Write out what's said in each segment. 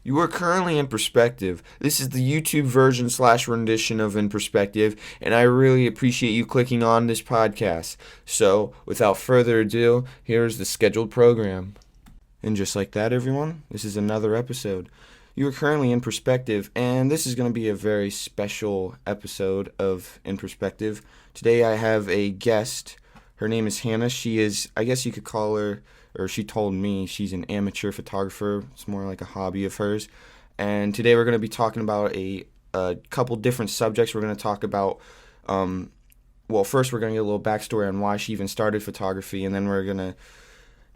You are currently in perspective. This is the YouTube version / rendition of In Perspective, and I really appreciate you clicking on this podcast. So, without further ado, here's the scheduled program. And just like that, everyone, this is another episode. You are currently in perspective, and this is going to be a very special episode of In Perspective. Today I have a guest. Her name is Hannah. She is, I guess you could call her, or she told me, she's an amateur photographer. It's more like a hobby of hers. And today we're going to be talking about a couple different subjects. We're going to talk about, first we're going to get a little backstory on why she even started photography, and then we're going to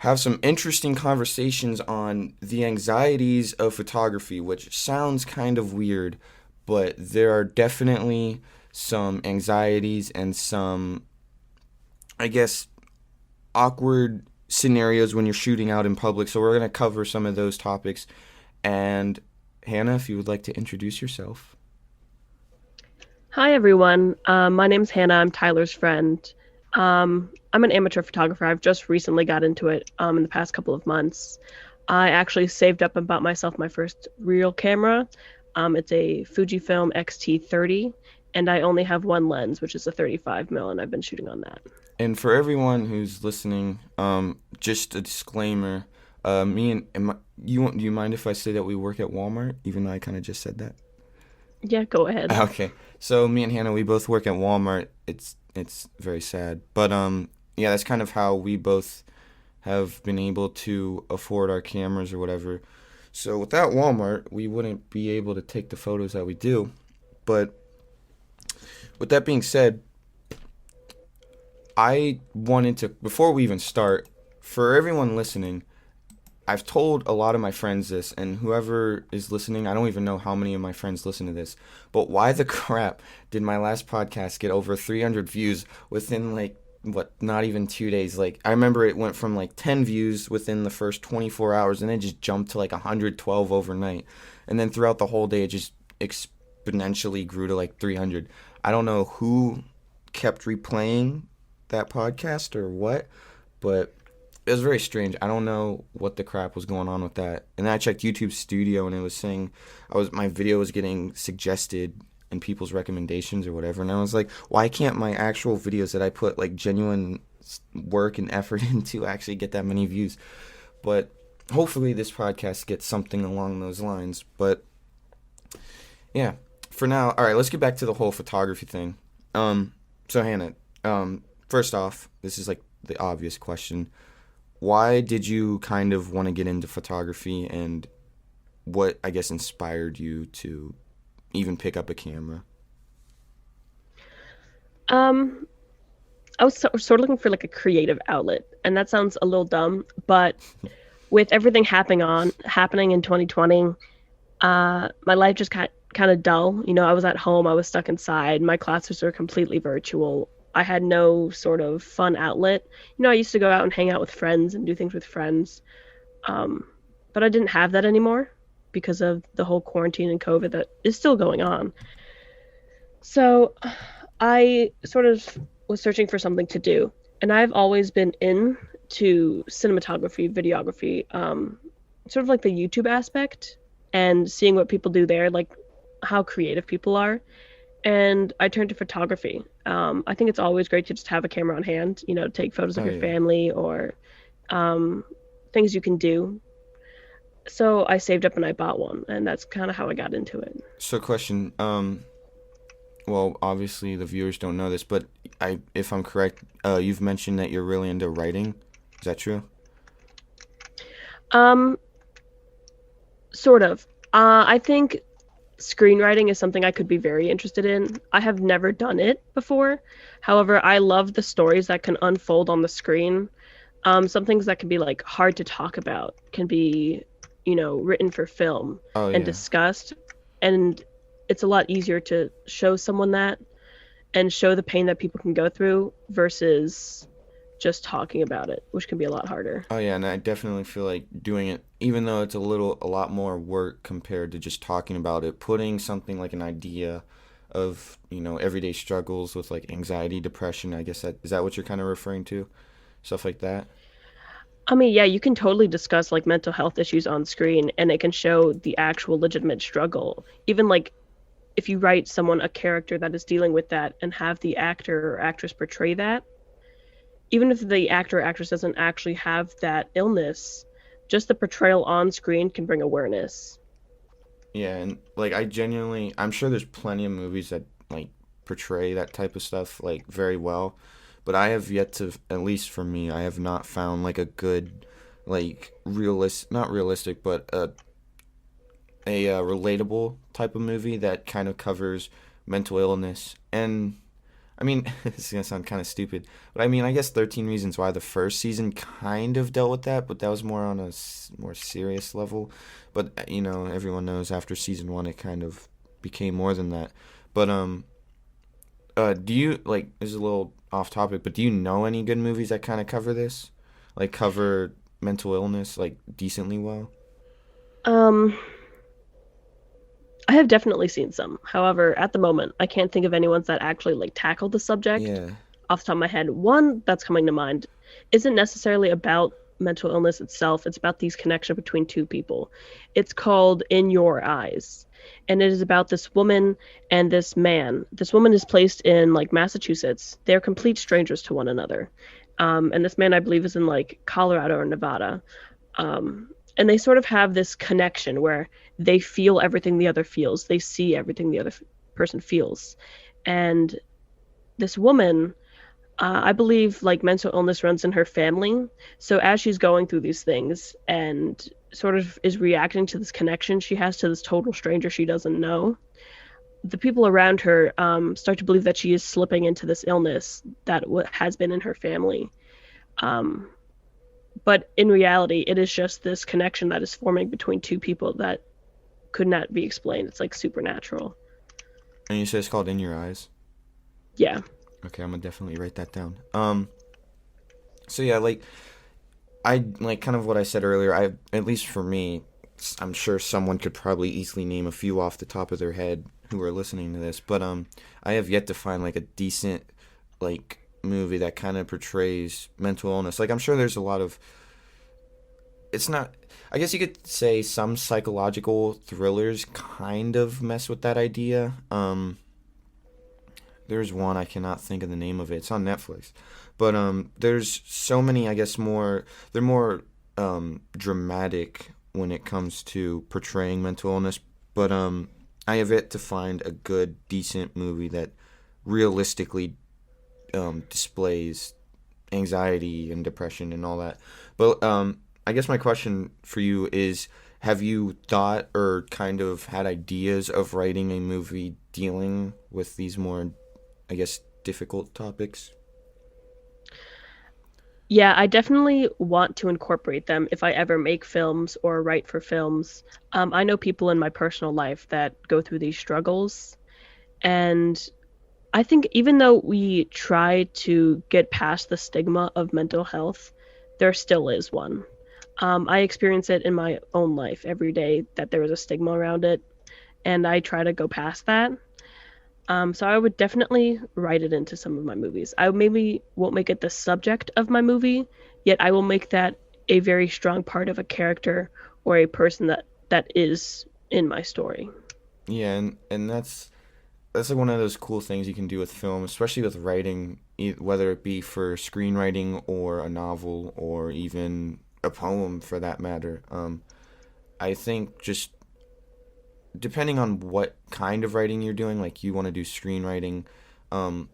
have some interesting conversations on the anxieties of photography, which sounds kind of weird, but there are definitely some anxieties and some, I guess, awkward scenarios when you're shooting out in public. So we're going to cover some of those topics. And Hannah, if you would like to introduce yourself. Hi, everyone. My name's Hannah. I'm Tyler's friend. I'm an amateur photographer. I've just recently got into it in the past couple of months. I actually saved up and bought myself my first real camera. It's a Fujifilm X-T30, and I only have one lens, which is a 35mm, and I've been shooting on that. And for everyone who's listening, just a disclaimer. Do you mind if I say that we work at Walmart, even though I kind of just said that? Yeah, go ahead. Okay. So me and Hannah, we both work at Walmart. It's very sad, but yeah, that's kind of how we both have been able to afford our cameras or whatever. So without Walmart, we wouldn't be able to take the photos that we do. But with that being said, I wanted to, before we even start, for everyone listening, I've told a lot of my friends this, and whoever is listening, I don't even know how many of my friends listen to this, but why the crap did my last podcast get over 300 views within, not even 2 days? I remember it went from, 10 views within the first 24 hours, and then just jumped to, 112 overnight. And then throughout the whole day, it just exponentially grew to, 300. I don't know who kept replaying that podcast or what, but it was very strange. I don't know what the crap was going on with that. And then I checked YouTube Studio, and it was saying my video was getting suggested in people's recommendations or whatever. And I was like, why can't my actual videos that I put genuine work and effort into actually get that many views? But hopefully this podcast gets something along those lines. But yeah, for now, all right, let's get back to the whole photography thing. So Hannah, first off, this is the obvious question. Why did you kind of want to get into photography, and what, I guess, inspired you to even pick up a camera? I was sort of looking for a creative outlet, and that sounds a little dumb, but with everything happening in 2020, my life just got kind of dull. I was at home, I was stuck inside, my classes were completely virtual. I had no sort of fun outlet. I used to go out and hang out with friends and do things with friends. But I didn't have that anymore because of the whole quarantine and COVID that is still going on. So I sort of was searching for something to do. And I've always been into cinematography, videography, sort of the YouTube aspect and seeing what people do there, how creative people are. And I turned to photography. I think it's always great to just have a camera on hand, take photos of your family or things you can do. So I saved up and I bought one, and that's kind of how I got into it. So question, obviously the viewers don't know this, but if I'm correct, you've mentioned that you're really into writing. Is that true? Sort of. I think screenwriting is something I could be very interested in. I have never done it before. However, I love the stories that can unfold on the screen. Some things that can be hard to talk about can be, written for film and discussed. And it's a lot easier to show someone that and show the pain that people can go through versus just talking about it, which can be a lot harder. Oh yeah, and I definitely feel like doing it, even though it's a lot more work compared to just talking about it, putting something like an idea of, everyday struggles with anxiety, depression, I guess is that what you're kind of referring to? Stuff like that? I mean, yeah, you can totally discuss like mental health issues on screen and it can show the actual legitimate struggle. Even like if you write someone a character that is dealing with that and have the actor or actress portray that, even if the actor or actress doesn't actually have that illness, just the portrayal on screen can bring awareness. Yeah, and like I genuinely, I'm sure there's plenty of movies that like portray that type of stuff like very well, but I have yet to, at least for me, I have not found like a good, like not realistic, but a relatable type of movie that kind of covers mental illness. And I mean, this is gonna sound kind of stupid, but I mean, I guess 13 Reasons Why the first season kind of dealt with that, but that was more on a more serious level. But everyone knows after season one, it kind of became more than that. But do you like? This is a little off topic, but do you know any good movies that kind of cover this, like cover mental illness like decently well? Um, I have definitely seen some. However, at the moment, I can't think of any ones that actually like tackle the subject Yeah. off the top of my head. One that's coming to mind isn't necessarily about mental illness itself. It's about these connection between two people. It's called In Your Eyes. And it is about this woman and this man. This woman is placed in like Massachusetts. They're complete strangers to one another. And this man, I believe, is in like Colorado or Nevada. And they sort of have this connection where they feel everything the other feels, they see everything the other person feels. And this woman, I believe, like mental illness runs in her family. So as she's going through these things and sort of is reacting to this connection she has to this total stranger she doesn't know, the people around her start to believe that she is slipping into this illness that has been in her family. Um, but in reality, it is just this connection that is forming between two people that could not be explained. It's like supernatural. And you say it's called In Your Eyes. Yeah. Okay, I'm gonna definitely write that down. So yeah, like I like kind of what I said earlier. I At least for me, I'm sure someone could probably easily name a few off the top of their head who are listening to this, but I have yet to find like a decent like movie that kind of portrays mental illness. Like I'm sure there's a lot of it's not I guess you could say some psychological thrillers kind of mess with that idea. There's one I cannot think of the name of it. It's on Netflix. But there's so many, I guess they're more dramatic when it comes to portraying mental illness, but I have yet to find a good decent movie that realistically displays anxiety and depression and all that. But I guess my question for you is, have you thought or kind of had ideas of writing a movie dealing with these more, I guess, difficult topics? Yeah, I definitely want to incorporate them if I ever make films or write for films. I know people in my personal life that go through these struggles, and I think even though we try to get past the stigma of mental health, there still is one. I experience it in my own life every day that there is a stigma around it, and I try to go past that. So I would definitely write it into some of my movies. I maybe won't make it the subject of my movie, yet I will make that a very strong part of a character or a person that is in my story. Yeah, and that's like one of those cool things you can do with film, especially with writing, whether it be for screenwriting or a novel or even a poem for that matter. I think just depending on what kind of writing you're doing, like you want to do screenwriting, um,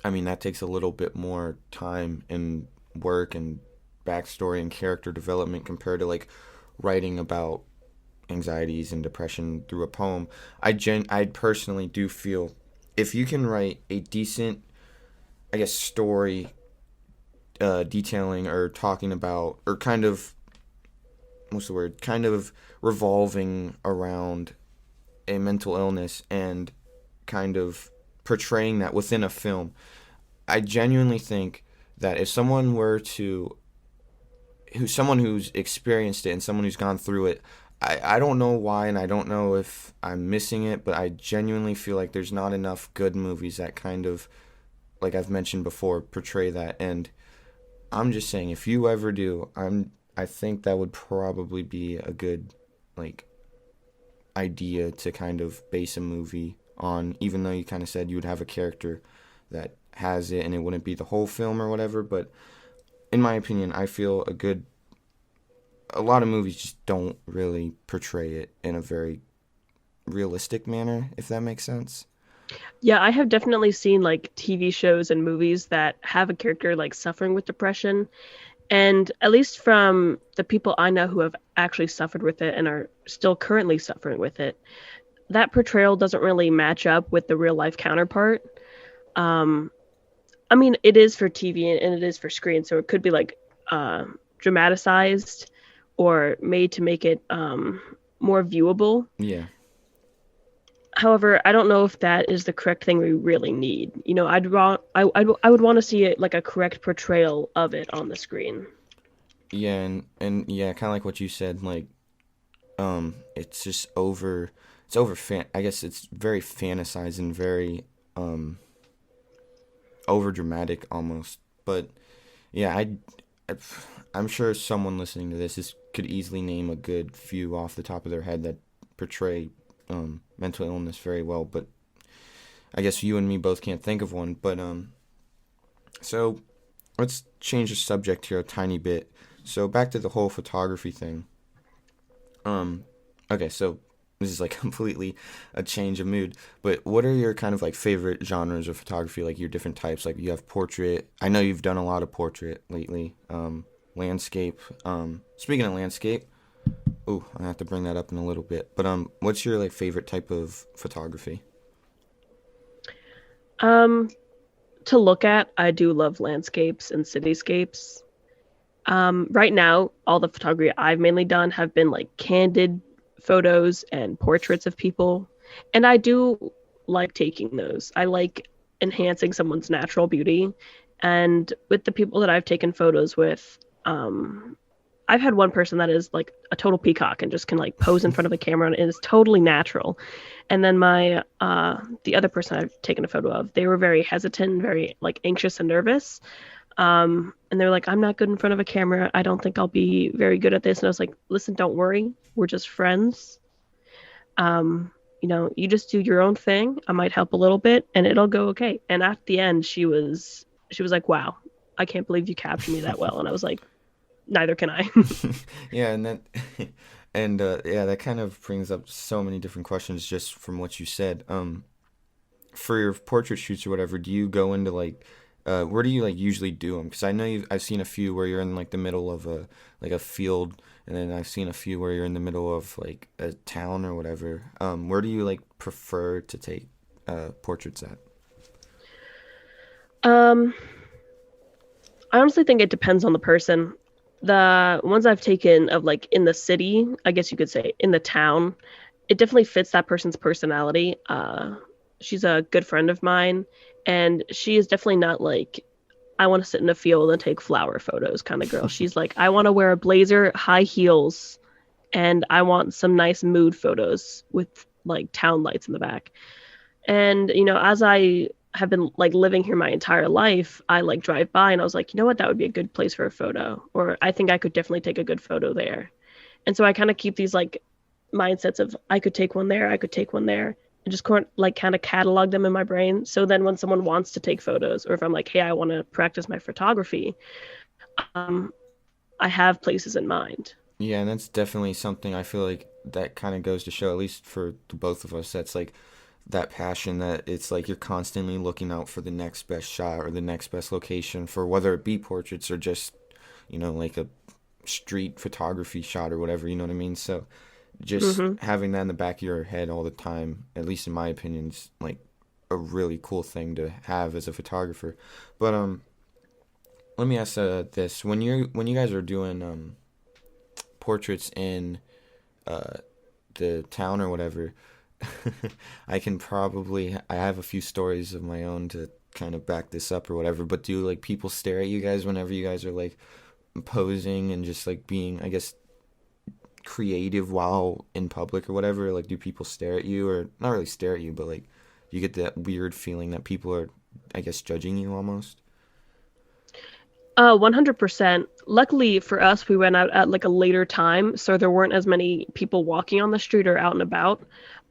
I mean that takes a little bit more time and work and backstory and character development compared to like writing about anxieties and depression through a poem. I personally do feel if you can write a decent, I guess, story detailing or talking about or kind of what's the word, kind of revolving around a mental illness and kind of portraying that within a film. I genuinely think that if someone were to who's someone who's experienced it and someone who's gone through it, I don't know why and I don't know if I'm missing it, but I genuinely feel like there's not enough good movies that kind of, like I've mentioned before, portray that. And I'm just saying, if you ever do, I think that would probably be a good like idea to kind of base a movie on, even though you kind of said you would have a character that has it and it wouldn't be the whole film or whatever. But in my opinion, I feel a lot of movies just don't really portray it in a very realistic manner, if that makes sense. Yeah, I have definitely seen like TV shows and movies that have a character like suffering with depression. And at least from the people I know who have actually suffered with it and are still currently suffering with it, that portrayal doesn't really match up with the real life counterpart. Um, I mean, it is for TV and it is for screen, so it could be like dramatized or made to make it more viewable. Yeah. However, I don't know if that is the correct thing we really need. You know, I would want to see it like a correct portrayal of it on the screen. Yeah, and yeah, kind of like what you said, like it's just I guess it's very fantasized and very over dramatic almost. But yeah, I I'm sure someone listening to this could easily name a good few off the top of their head that portray mental illness very well, but I guess you and me both can't think of one. But so let's change the subject here a tiny bit. So back to the whole photography thing. Um, okay, so this is like completely a change of mood. But what are your kind of like favorite genres of photography? Like your different types. Like you have portrait. I know you've done a lot of portrait lately. Landscape. Speaking of landscape, oh, I have to bring that up in a little bit. But what's your like favorite type of photography? Um, to look at, I do love landscapes and cityscapes. Right now, all the photography I've mainly done have been like candid photos and portraits of people. And I do like taking those. I like enhancing someone's natural beauty. And with the people that I've taken photos with, I've had one person that is like a total peacock and just can like pose in front of a camera and is totally natural. And then my the other person I've taken a photo of, they were very hesitant, very like anxious and nervous. And they're like, I'm not good in front of a camera. I don't think I'll be very good at this. And I was like, listen, don't worry. We're just friends. You know, you just do your own thing. I might help a little bit and it'll go okay. And at the end, she was like, wow, I can't believe you captured me that well. And I was like, neither can I. Yeah, and then and yeah, that kind of brings up so many different questions just from what you said. For your portrait shoots or whatever, do you go into like where do you like usually do them? Because I know I've seen a few where you're in like the middle of a field, and then I've seen a few where you're in the middle of like a town or whatever. Where do you like prefer to take portraits at? um, I honestly think it depends on the person. The ones I've taken of like in the city, I guess you could say in the town, it definitely fits that person's personality. She's a good friend of mine, and she is definitely not like I want to sit in a field and take flower photos kind of girl. She's like I want to wear a blazer, high heels, and I want some nice mood photos with like town lights in the back. And you know, as I have been like living here my entire life, I like drive by and I was like, you know what, that would be a good place for a photo, or I think I could definitely take a good photo there. And so I kind of keep these like mindsets of I could take one there, I could take one there, and just like kind of catalog them in my brain. So then when someone wants to take photos, or if I'm like, hey, I want to practice my photography, um, I have places in mind. Yeah, and that's definitely something I feel like that kind of goes to show, at least for the both of us, that's like that passion that it's like you're constantly looking out for the next best shot or the next best location for whether it be portraits or just, like a street photography shot or whatever, you know what I mean? So just Hmm. having that in the back of your head all the time, at least in my opinion, is like a really cool thing to have as a photographer. But let me ask this: when you guys are doing portraits in uh the town or whatever, I have a few stories of my own to kind of back this up or whatever. But do like people stare at you guys whenever you guys are like posing and just like being, I guess, creative while in public or whatever? Like, do people stare at you, or not really stare at you, but like you get that weird feeling that people are, I guess, judging you almost? 100%. Luckily for us, we went out at like a later time, so there weren't as many people walking on the street or out and about.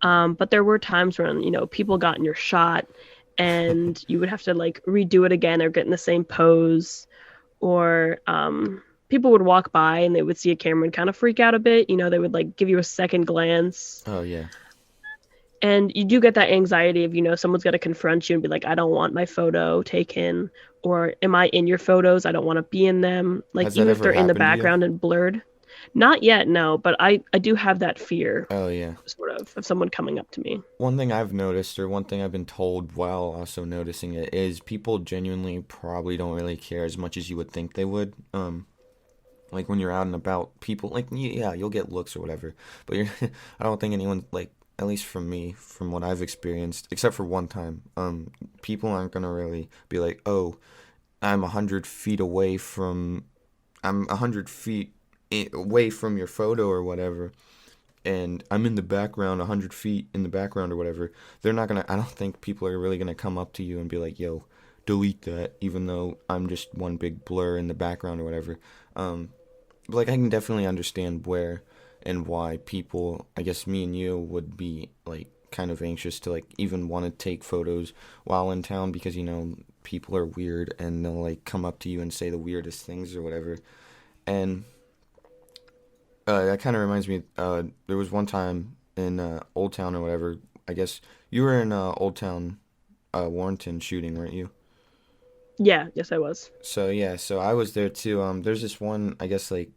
But there were times when, people got in your shot and you would have to like redo it again or get in the same pose, or people would walk by and they would see a camera and kind of freak out a bit. They would like give you a second glance. Oh yeah. And you do get that anxiety of, someone's going to confront you and be like, I don't want my photo taken, or am I in your photos? I don't want to be in them. Like, Has that even if ever they're in the happened to you? background and blurred. Not yet, no, but I do have that fear, Oh yeah. sort of someone coming up to me. One thing I've noticed, or one thing I've been told while also noticing it, is people genuinely probably don't really care as much as you would think they would. Like when you're out and about, people like yeah, you'll get looks or whatever, but you're, I don't think anyone like, at least from me, from what I've experienced, except for one time, people aren't gonna really be like, oh, I'm 100 feet away from, I'm 100 feet away from your photo or whatever, and I'm in the background, 100 feet in the background or whatever. They're not gonna. I don't think people are really gonna come up to you and be like, "Yo, delete that," even though I'm just one big blur in the background or whatever. But like I can definitely understand where and why people, I guess me and you, would be like kind of anxious to like even want to take photos while in town because people are weird and they'll like come up to you and say the weirdest things or whatever. And that kind of reminds me. There was one time in Old Town or whatever. I guess you were in Old Town, Warrenton shooting, weren't you? Yeah, yes, I was. So yeah, so I was there too. There's this one, I guess like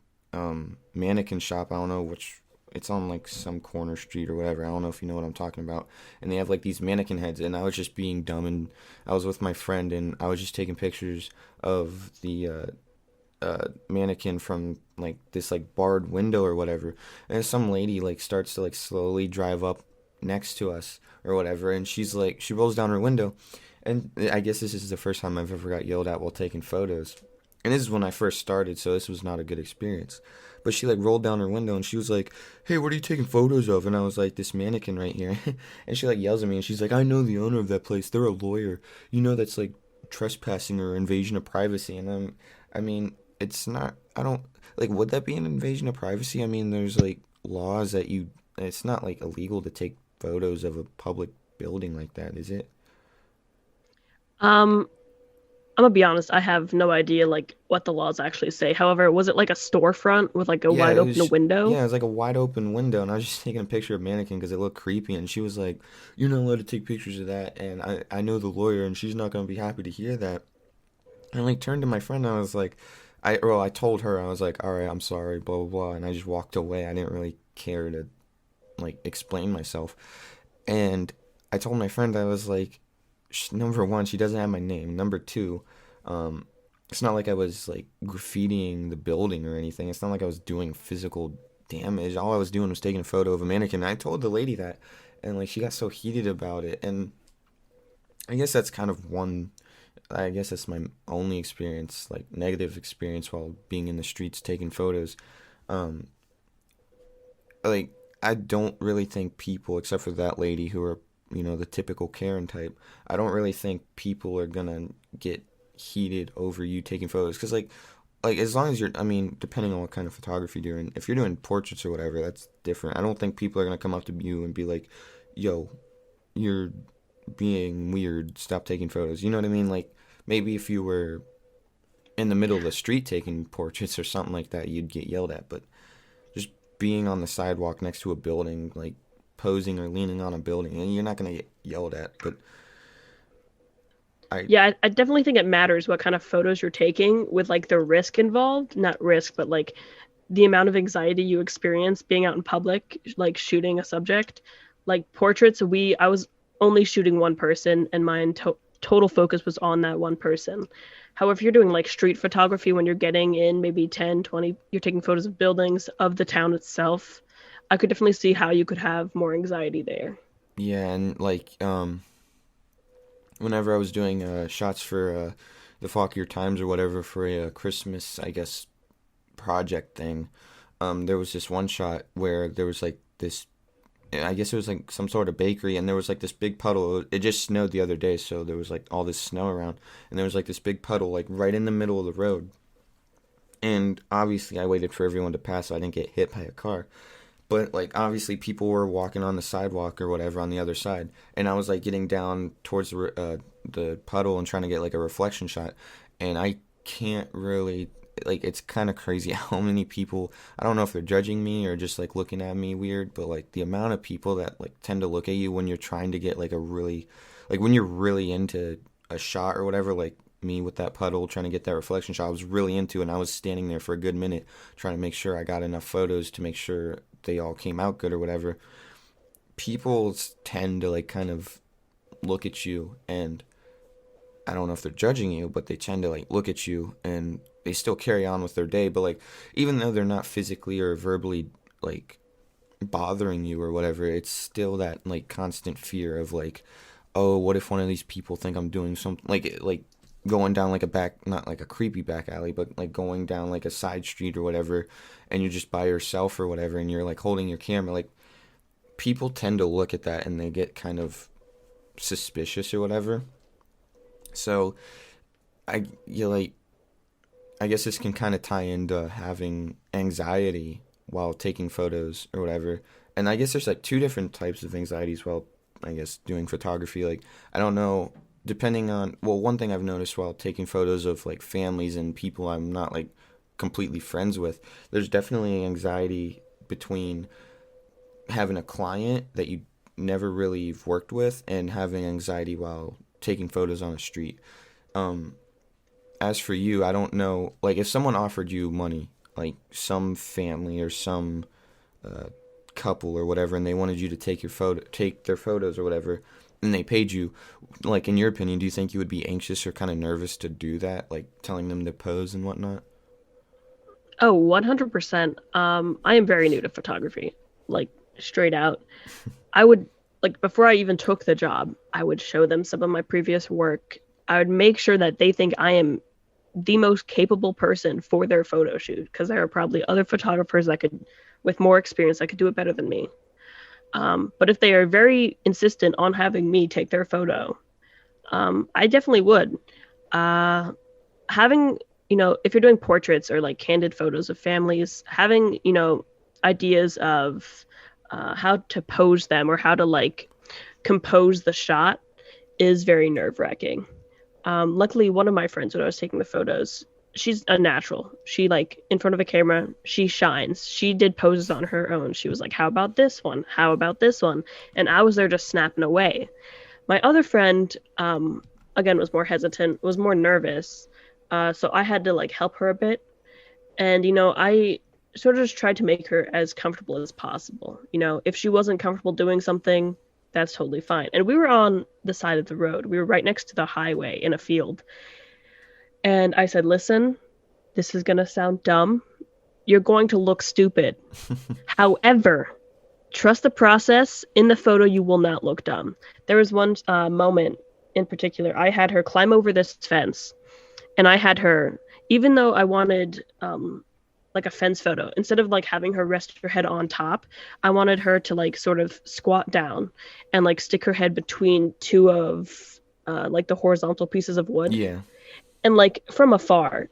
mannequin shop. I don't know which. It's on like some corner street or whatever. I don't know if you know what I'm talking about. And they have like these mannequin heads, and I was just being dumb, and I was with my friend, and I was just taking pictures of the mannequin from like this like barred window or whatever, and some lady like starts to like slowly drive up next to us or whatever, and she's like she rolls down her window, and I guess this is the first time I've ever got yelled at while taking photos, and this is when I first started, so this was not a good experience. But she like rolled down her window and she was like, "Hey, what are you taking photos of?" And I was like, "This mannequin right here." And she like yells at me and she's like, "I know the owner of that place. They're a lawyer. That's like trespassing or invasion of privacy." And I mean, it's not. I don't like. Would that be an invasion of privacy? I mean, there's like laws that you. It's not like illegal to take photos of a public building like that, is it? Um, I'm gonna be honest, I have no idea like what the laws actually say. However, was it like a storefront with like a Yeah, wide it open was. window? Yeah, it was like a wide open window, and I was just taking a picture of mannequin because it looked creepy. And she was like, "You're not allowed to take pictures of that." And I know the lawyer, and she's not gonna be happy to hear that. And I like turned to my friend, and I was like, I told her, I was like, "All right, I'm sorry, blah blah blah," and I just walked away. I didn't really care to like explain myself. And I told my friend, I was like, number one, she doesn't have my name. Number two, um, it's not like I was like graffitiing the building or anything. It's not like I was doing physical damage. All I was doing was taking a photo of a mannequin. And I told the lady that, and like she got so heated about it. And I guess that's kind of one. I guess that's my only experience, like negative experience while being in the streets taking photos. Um, like I don't really think people, except for that lady who are, the typical Karen type. I don't really think people are gonna get heated over you taking photos, because like as long as you're, I mean, depending on what kind of photography you're doing, if you're doing portraits or whatever, that's different. I don't think people are gonna come up to you and be like, "Yo, you're being weird. Stop taking photos." You know what I mean? Like maybe if you were in the middle of the street taking portraits or something like that, you'd get yelled at. But just being on the sidewalk next to a building, like posing or leaning on a building, and you're not gonna get yelled at. But I, Yeah, I definitely think it matters what kind of photos you're taking with like the risk involved. Not risk, but like the amount of anxiety you experience being out in public, like shooting a subject. Like portraits, I was only shooting one person, and my total focus was on that one person. However, if you're doing like street photography, when you're getting in maybe 10, 20, you're taking photos of buildings, of the town itself, I could definitely see how you could have more anxiety there. yeah, and like whenever I was doing shots for the Fauquier Times or whatever for a Christmas, I guess, project thing, there was this one shot where there was like this. I guess it was like some sort of bakery, and there was like this big puddle. It just snowed the other day, so there was like all this snow around, and there was like this big puddle like right in the middle of the road. And obviously, I waited for everyone to pass so I didn't get hit by a car. But like obviously people were walking on the sidewalk or whatever on the other side, and I was like getting down towards the puddle and trying to get like a reflection shot, and I can't really like it's kind of crazy how many people, I don't know if they're judging me or just like looking at me weird, but like the amount of people that like tend to look at you when you're trying to get like a really like when you're really into a shot or whatever, like me with that puddle trying to get that reflection shot, I was really into it, and I was standing there for a good minute trying to make sure I got enough photos to make sure they all came out good or whatever. People tend to like kind of look at you, and I don't know if they're judging you, but they tend to like look at you and they still carry on with their day. But like, even though they're not physically or verbally like bothering you or whatever, it's still that like constant fear of like, oh, what if one of these people think I'm doing something like going down like a back, not like a creepy back alley, but like going down like a side street or whatever, and you're just by yourself or whatever, and you're like holding your camera. Like people tend to look at that and they get kind of suspicious or whatever. So like I guess this can kind of tie into having anxiety while taking photos or whatever. And I guess there's like two different types of anxieties while I guess doing photography. Like I don't know, depending on, well, one thing I've noticed while taking photos of like families and people I'm not like completely friends with, there's definitely anxiety between having a client that you never really worked with and having anxiety while taking photos on the street. Um, as for you, I don't know. Like, if someone offered you money, like some family or some uh, couple or whatever, and they wanted you to take their photos or whatever, and they paid you, like in your opinion, do you think you would be anxious or kind of nervous to do that, like telling them to pose and whatnot? Oh, 100%. I am very new to photography, like straight out. I would, like, before I even took the job, I would show them some of my previous work. I would make sure that they think I am the most capable person for their photo shoot, because there are probably other photographers that could, with more experience, that could do it better than me. But if they are very insistent on having me take their photo, I definitely would. Uh, having, if you're doing portraits or like candid photos of families, having, ideas of how to pose them or how to like compose the shot is very nerve wracking. Luckily, one of my friends, when I was taking the photos, she's a natural. She like in front of a camera, she shines. She did poses on her own. She was like, "How about this one? How about this one?" And I was there just snapping away. My other friend, again, was more hesitant, was more nervous. So I had to like help her a bit. And, I sort of just tried to make her as comfortable as possible. If she wasn't comfortable doing something, that's totally fine. And we were on the side of the road. We were right next to the highway in a field. And I said, listen, this is going to sound dumb. You're going to look stupid. However, trust the process. In the photo, you will not look dumb. There was one moment in particular. I had her climb over this fence, and I had her, even though I wanted like a fence photo, instead of like having her rest her head on top, I wanted her to like sort of squat down and like stick her head between two of like the horizontal pieces of wood. Yeah. And like from afar,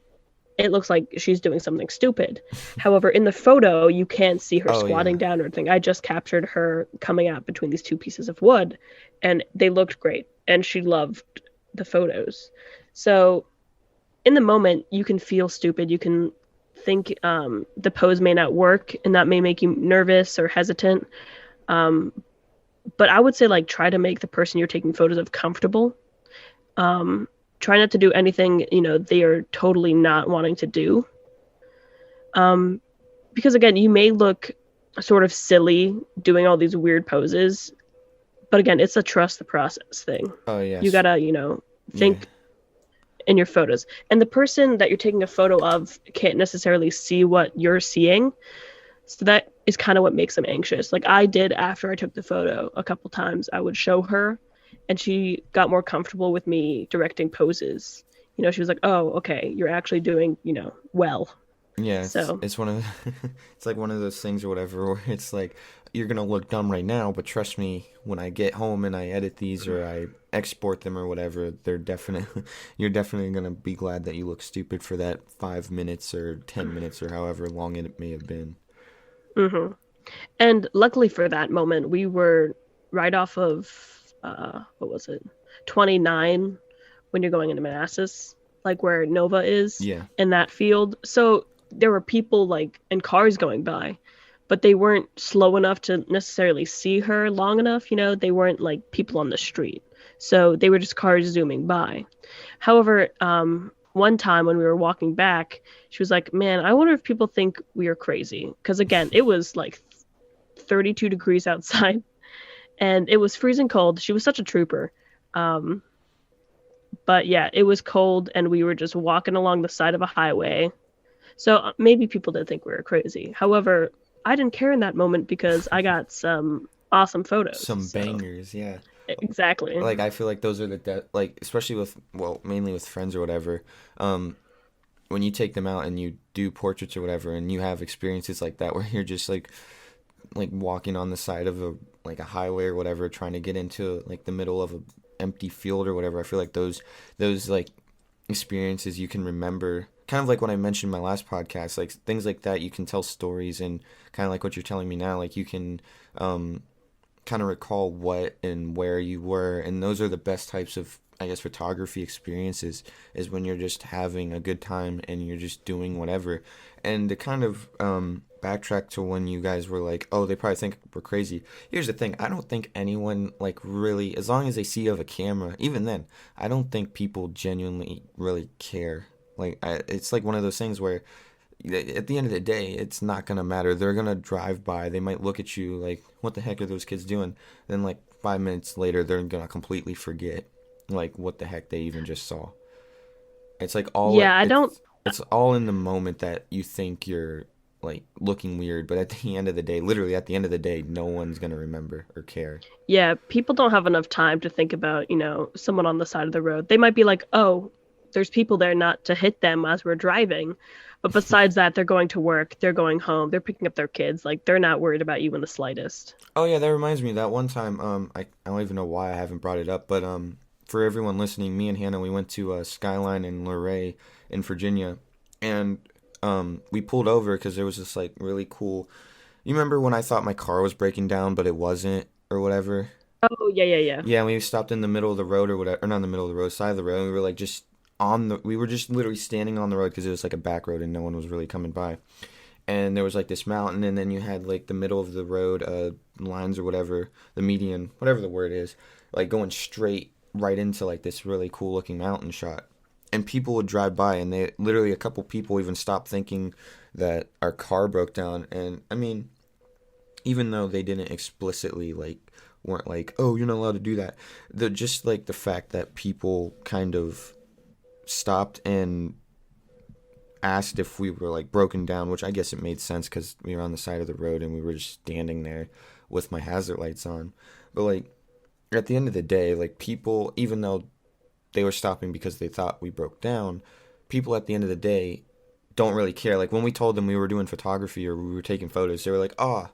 it looks like she's doing something stupid. However, in the photo, you can't see her Oh yeah. squatting down or anything. I just captured her coming out between these two pieces of wood, and they looked great, and she loved the photos. So in the moment, you can feel stupid. You can think the pose may not work, and that may make you nervous or hesitant. Um, but I would say like try to make the person you're taking photos of comfortable. Um, Try not to do anything they are totally not wanting to do. Um, because again, you may look sort of silly doing all these weird poses, but again, it's a trust the process thing. Oh You yes. gotta Yeah. think in your photos, and the person that you're taking a photo of can't necessarily see what you're seeing, so that is kind of what makes them anxious. Like I did after I took the photo a couple times, I would show her, and she got more comfortable with me directing poses. She was like, oh, okay, you're actually doing well. Yeah, So, it's one of it's like one of those things or whatever where it's like you're gonna look dumb right now, but trust me, when I get home and I edit these or I export them or whatever, they're definitely you're definitely gonna be glad that you look stupid for that 5 minutes or 10 minutes or however long it may have been. hmm and luckily for that moment, we were right off of what was it, 29 when you're going into Manassas, like where Nova is Yeah. in that field. So there were people like and cars going by, but they weren't slow enough to necessarily see her long enough. They weren't like people on the street. So they were just cars zooming by. However, one time when we were walking back, she was like, "Man, I wonder if people think we are crazy." Because again, it was like 32 degrees outside and it was freezing cold. She was such a trooper. Um, but yeah, it was cold and we were just walking along the side of a highway. So maybe people did think we were crazy. However, I didn't care in that moment because I got some awesome photos. Some So bangers, yeah. exactly. Like I feel like those are like especially with well, mainly with friends or whatever. Um when you take them out and you do portraits or whatever and you have experiences like that where you're just like walking on the side of a like a highway or whatever trying to get into like the middle of a empty field or whatever. I feel like those like experiences you can remember kind of like what I mentioned in my last podcast, like things like that you can tell stories and kind of like what you're telling me now, like you can um kind of recall what and where you were, and those are the best types of I guess photography experiences is when you're just having a good time and you're just doing whatever. And to kind of backtrack to when you guys were like, oh, they probably think we're crazy. Here's the thing: I don't think anyone like really, as long as they see you have a camera, even then, I don't think people genuinely really care. It's like one of those things where at the end of the day, it's not gonna matter. They're gonna drive by. They might look at you like, "What the heck are those kids doing?" Then, like 5 minutes later, they're gonna completely forget, like what the heck they even just saw. It's like all Yeah, I don't. it's all in the moment that you think you're like looking weird, but at the end of the day, literally at the end of the day, no one's gonna remember or care. Yeah, people don't have enough time to think about, someone on the side of the road. They might be like, "Oh, there's people there not to hit them as we're driving." But besides that, they're going to work, they're going home, they're picking up their kids. Like they're not worried about you in the slightest. Oh yeah, that reminds me that one time. I don't even know why I haven't brought it up, but for everyone listening, me and Hannah we went to Skyline in Luray in Virginia, and we pulled over because there was this like really cool. You remember when I thought my car was breaking down, but it wasn't, or whatever? Oh, yeah, yeah, yeah. Yeah, we stopped in the middle of the road or whatever, or not in the middle of the road, side of the road. And we were like just we were just literally standing on the road because it was like a back road and no one was really coming by, and there was like this mountain, and then you had like the middle of the road lines or whatever, the median, whatever the word is, like going straight right into like this really cool looking mountain shot. And people would drive by and they literally a couple people even stopped thinking that our car broke down. And I mean, even though they didn't explicitly like weren't like, oh, you're not allowed to do that, the just like the fact that people kind of stopped and asked if we were like broken down, which I guess it made sense because we were on the side of the road and we were just standing there with my hazard lights on. But like at the end of the day, like people, even though they were stopping because they thought we broke down, people at the end of the day don't really care. Like when we told them we were doing photography or we were taking photos, they were like, "Oh,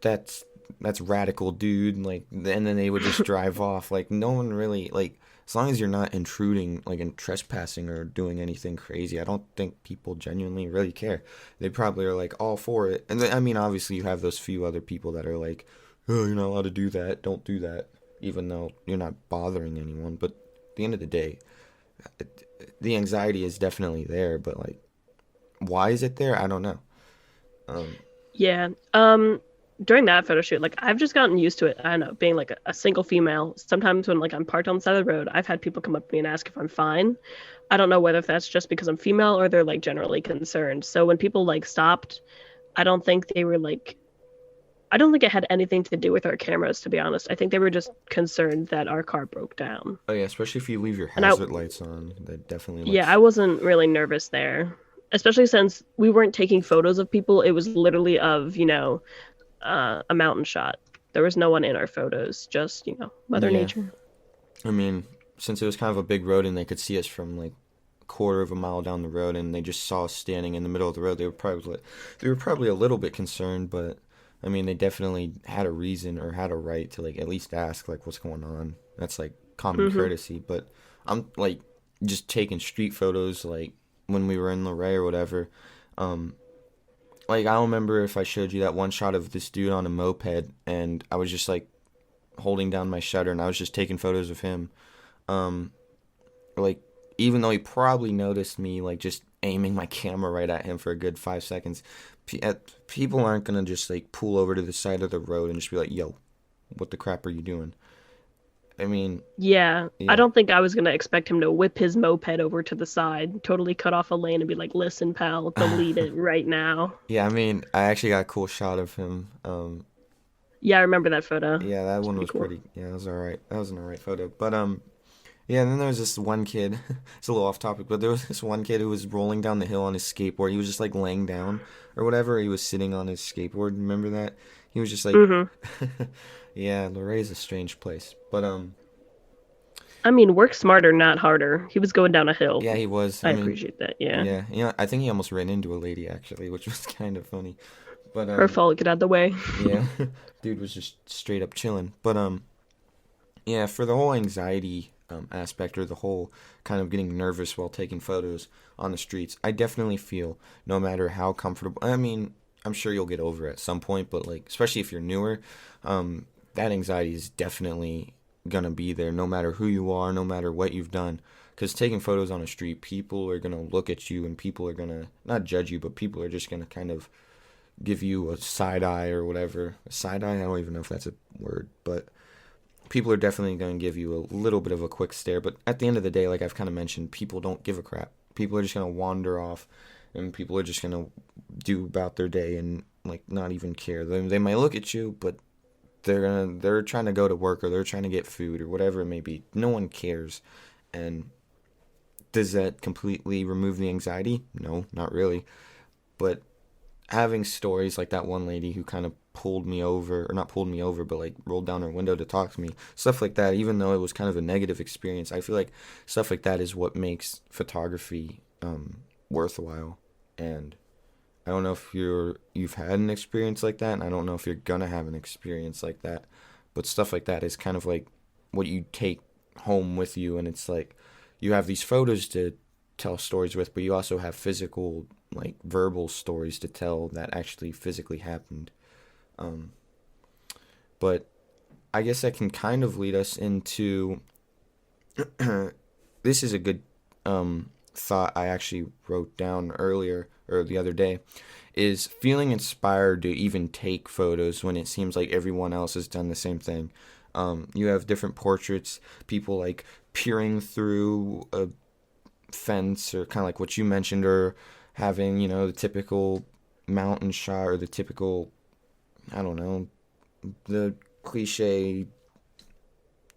that's that's radical, dude." And then they would just drive off. Like no one really like as long as you're not intruding like in trespassing or doing anything crazy, I don't think people genuinely really care. They probably are like all for it. And I mean obviously you have those few other people that are like, "Oh, you're not allowed to do that. Don't do that." Even though you're not bothering anyone, but at the end of the day, the anxiety is definitely there, but like why is it there? I don't know. Um Yeah. During that photo shoot, like I've just gotten used to it. I don't know, being like a single female. Sometimes when like I'm parked on the side of the road, I've had people come up to me and ask if I'm fine. I don't know whether that's just because I'm female or they're like generally concerned. So when people like stopped, I don't think they were like I don't think it had anything to do with our cameras, to be honest. I think they were just concerned that our car broke down. oh yeah, especially if you leave your And I hazard lights on, that definitely yeah, I looks. wasn't really nervous there. Especially since we weren't taking photos of people. It was literally of, a mountain shot. There was no one in our photos, just, Mother Yeah. Nature. I mean, since it was kind of a big road and they could see us from like quarter of a mile down the road and they just saw us standing in the middle of the road, they were probably a little bit concerned, but I mean, they definitely had a reason or had a right to like at least ask like what's going on. That's like common Hmm. courtesy. But I'm like just taking street photos like when we were in Luray or whatever. Um, like I don't remember if I showed you that one shot of this dude on a moped, and I was just like holding down my shutter and I was just taking photos of him. Um, like even though he probably noticed me like just aiming my camera right at him for a good 5 seconds, people aren't gonna just like pull over to the side of the road and just be like, "Yo, what the crap are you doing?" I mean, Yeah, I yeah, don't think I was gonna expect him to whip his moped over to the side, totally cut off a lane and be like, "Listen, pal, delete it right now." yeah. I mean, I actually got a cool shot of him. Yeah, I remember that photo. Yeah, that It's one pretty was cool. pretty. Yeah, that was all right. That was an all right photo. But yeah. And then there was this one kid. It's a little off topic, but there was this one kid who was rolling down the hill on his skateboard. He was just like laying down or whatever. He was sitting on his skateboard. Remember that? He was just like, Hmm. yeah. Lorraine's a strange place, but I mean, work smarter, not harder. He was going down a hill. yeah, he was. I I mean, appreciate that. Yeah. yeah, I think he almost ran into a lady actually, which was kind of funny. But Her fault, get out of the way. yeah, dude was just straight up chilling. But yeah, for the whole anxiety aspect or the whole kind of getting nervous while taking photos on the streets, I definitely feel no matter how comfortable. I mean, I'm sure you'll get over it at some point, but like especially if you're newer, that anxiety is definitely gonna be there no matter who you are, no matter what you've done. Because taking photos on the street, people are gonna look at you and people are gonna not judge you, but people are just gonna kind of give you a side eye or whatever. A side eye? I don't even know if that's a word, but people are definitely going to give you a little bit of a quick stare. But at the end of the day, like I've kind of mentioned, people don't give a crap. People are just going to wander off, and people are just going to do about their day and like not even care. They might look at you, but they're trying to go to work or they're trying to get food or whatever it may be. No one cares, and does that completely remove the anxiety? No, not really. But having stories like that one lady who kind of pulled me over, or not pulled me over, but like rolled down her window to talk to me, stuff like that, even though it was kind of a negative experience, I feel like stuff like that is what makes photography worthwhile. And I don't know if you've had an experience like that, and I don't know if you're gonna have an experience like that, but stuff like that is kind of like what you take home with you, and it's like you have these photos to tell stories with, but you also have physical, like verbal stories to tell that actually physically happened. Um, but I guess that can kind of lead us into this is a good thought I actually wrote down earlier or the other day is feeling inspired to even take photos when it seems like everyone else has done the same thing. You have different portraits, people like peering through a fence or kind of like what you mentioned, or having, the typical mountain shot or the typical, I don't know, the cliche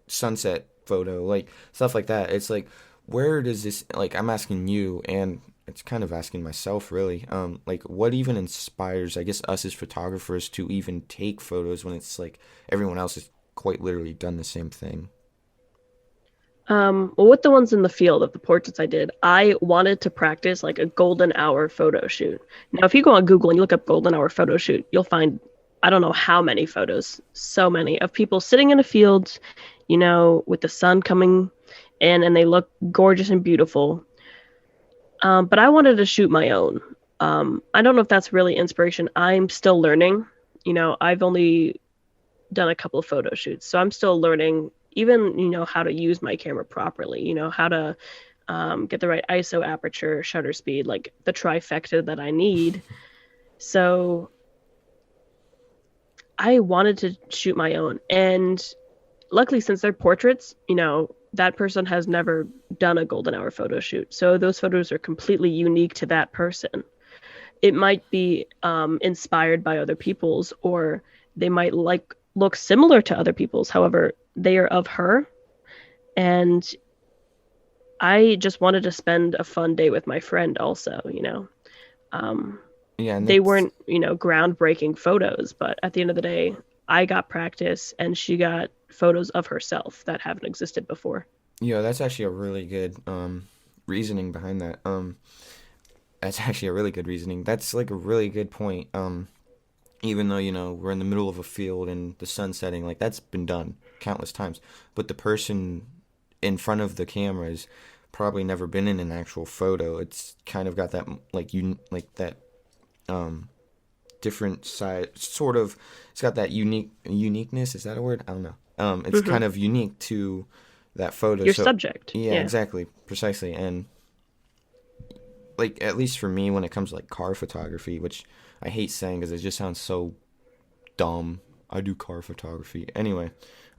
sunset photo, like stuff like that. It's like, where does this, like, I'm asking you, and it's kind of asking myself really, like, what even inspires, I guess, us as photographers to even take photos when it's like everyone else has quite literally done the same thing? Well, with the ones in the field of the portraits I did, I wanted to practice like a golden hour photo shoot. Now, if you go on Google and you look up golden hour photo shoot, you'll find I don't know how many photos, so many of people sitting in a field, with the sun coming in and they look gorgeous and beautiful. But I wanted to shoot my own. I don't know if that's really inspiration. I'm still learning. I've only done a couple of photo shoots, so I'm still learning even how to use my camera properly. How to get the right ISO, aperture, shutter speed, like the trifecta that I need. So I wanted to shoot my own, and luckily, since they're portraits, that person has never done a golden hour photo shoot, so those photos are completely unique to that person. It might be inspired by other people's, or they might like look similar to other people's. However, they are of her, and I just wanted to spend a fun day with my friend. Also. Um, Yeah, and they that's weren't groundbreaking photos, but at the end of the day, I got practice, and she got photos of herself that haven't existed before. that's actually a really good reasoning behind that. That's actually a really good reasoning. That's like a really good point. Even though we're in the middle of a field and the sun's setting, like that's been done countless times, but the person in front of the camera has probably never been in an actual photo. It's kind of got that like that um different side, sort of. It's got that uniqueness. Is that a word? I don't know. It's Hmm. kind of unique to that photo. Your So subject. yeah, Yeah. exactly, precisely. And like at least for me, when it comes to like car photography, which I hate saying because it just sounds so dumb. I do car photography. Anyway,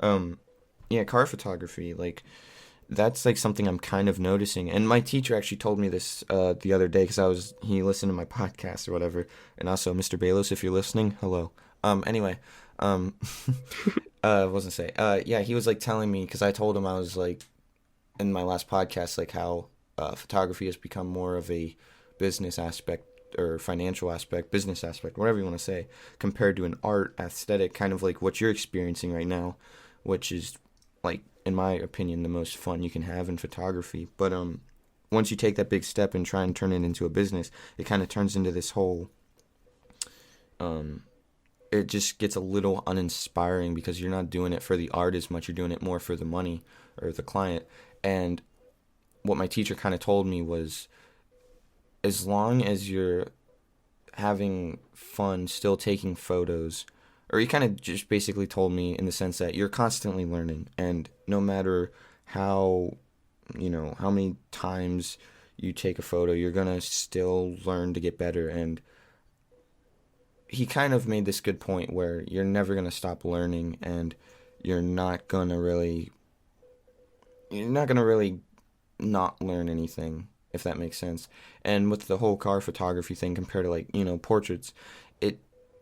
um, yeah, car photography, like that's like something I'm kind of noticing. And my teacher actually told me this the other day because he listened to my podcast or whatever. And also, Mr. Balos, if you're listening, hello. Anyway, um, wasn't say. Yeah, he was like telling me because I told him I was like in my last podcast like how photography has become more of a business aspect or financial aspect, business aspect, whatever you want to say, compared to an art aesthetic, kind of like what you're experiencing right now, which is like in my opinion the most fun you can have in photography. But once you take that big step and try and turn it into a business, it kind of turns into this whole um it just gets a little uninspiring because you're not doing it for the art as much, you're doing it more for the money or the client. And what my teacher kind of told me was as long as you're having fun still taking photos, or he kind of just basically told me in the sense that you're constantly learning, and no matter how how many times you take a photo, you're gonna still learn to get better. And he kind of made this good point where you're never gonna stop learning, and you're not gonna really you're not gonna really not learn anything, if that makes sense. And with the whole car photography thing compared to like, portraits, it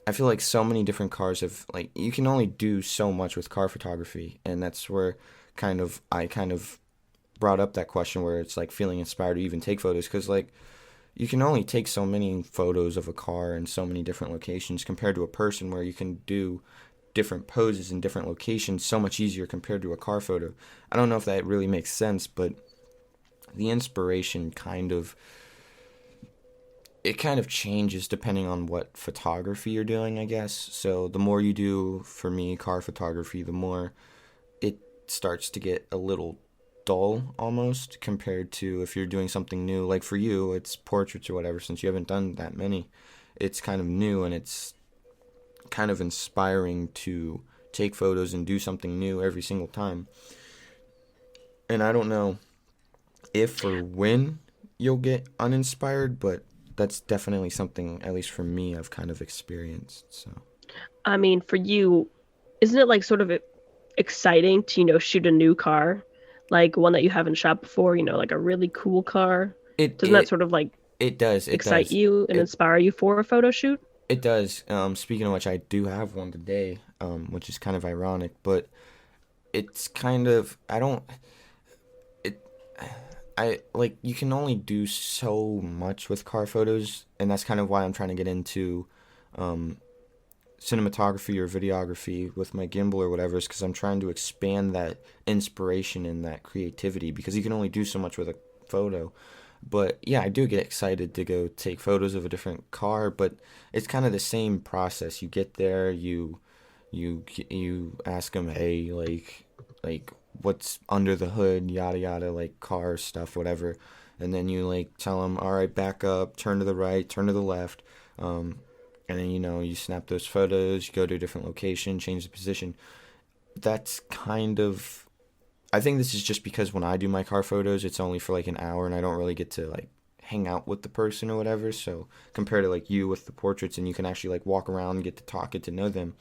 I feel like so many different cars have like you can only do so much with car photography, and that's where I kind of brought up that question where it's like feeling inspired to even take photos because like you can only take so many photos of a car in so many different locations compared to a person where you can do different poses in different locations so much easier compared to a car photo. I don't know if that really makes sense, but the inspiration kind of changes depending on what photography you're doing, I guess. So the more you do, for me, car photography, the more it starts to get a little dull almost compared to if you're doing something new. Like for you, it's portraits or whatever, since you haven't done that many. It's kind of new and it's kind of inspiring to take photos and do something new every single time. And I don't know if or when you'll get uninspired, but that's definitely something, at least for me, I've kind of experienced. So I mean, for you, isn't it like sort of exciting to, shoot a new car? Like one that you haven't shot before, like a really cool car? it Doesn't that it sort of like it excite does you and it inspire you for a photo shoot? it does. Speaking of which, I do have one today, which is kind of ironic, but it's kind of I don't it I like you can only do so much with car photos, and that's kind of why I'm trying to get into um, cinematography or videography with my gimbal or whatever, is because I'm trying to expand that inspiration and that creativity because you can only do so much with a photo. But yeah, I do get excited to go take photos of a different car, but it's kind of the same process. You get there, you ask them, hey, like what's under the hood, yada yada, like car stuff, whatever, and then you like tell them, all right, back up, turn to the right, turn to the left, and then you snap those photos, you go to a different location, change the position. That's kind of I think this is just because when I do my car photos, it's only for like an hour, and I don't really get to like hang out with the person or whatever. So compared to like you with the portraits, and you can actually like walk around and get to talk, get to know them.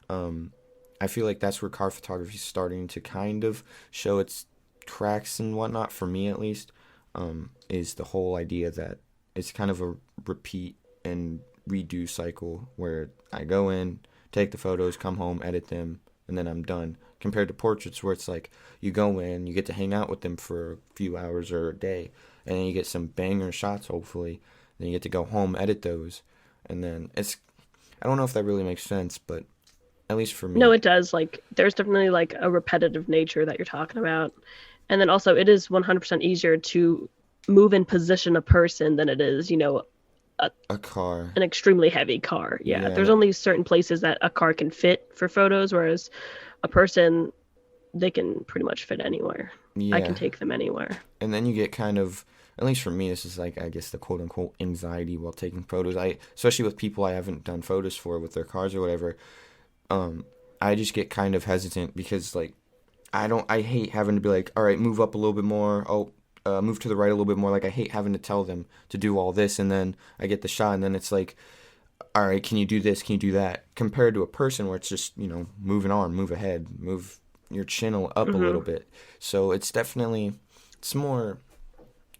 Um, I feel like that's where car photography is starting to kind of show its cracks and whatnot. For me, at least, is the whole idea that it's kind of a repeat and redo cycle where I go in, take the photos, come home, edit them, and then I'm done. Compared to portraits, where it's like you go in, you get to hang out with them for a few hours or a day, and then you get some banger shots, hopefully. Then you get to go home, edit those, and then I don't know if that really makes sense, but at least for No, me. it does. Like there's definitely like a repetitive nature that you're talking about. And then also it is 100% easier to move and position a person than it is, a, A car. an extremely heavy car. Yeah, Yeah, there's only certain places that a car can fit for photos, whereas a person, they can pretty much fit anywhere. I can yeah. take them anywhere. And then you get kind of, at least for me, this is like, I guess, the quote unquote anxiety while taking photos. Especially with people I haven't done photos for with their cars or whatever. Um, I just get kind of hesitant because like I hate having to be like, all right, move up a little bit more. Oh, move to the right a little bit more. Like I hate having to tell them to do all this, and then I get the shot, and then it's like, all right, can you do this? Can you do that? Compared to a person where it's just move an arm, move ahead, move your chin up a Hmm. little bit. So it's definitely it's more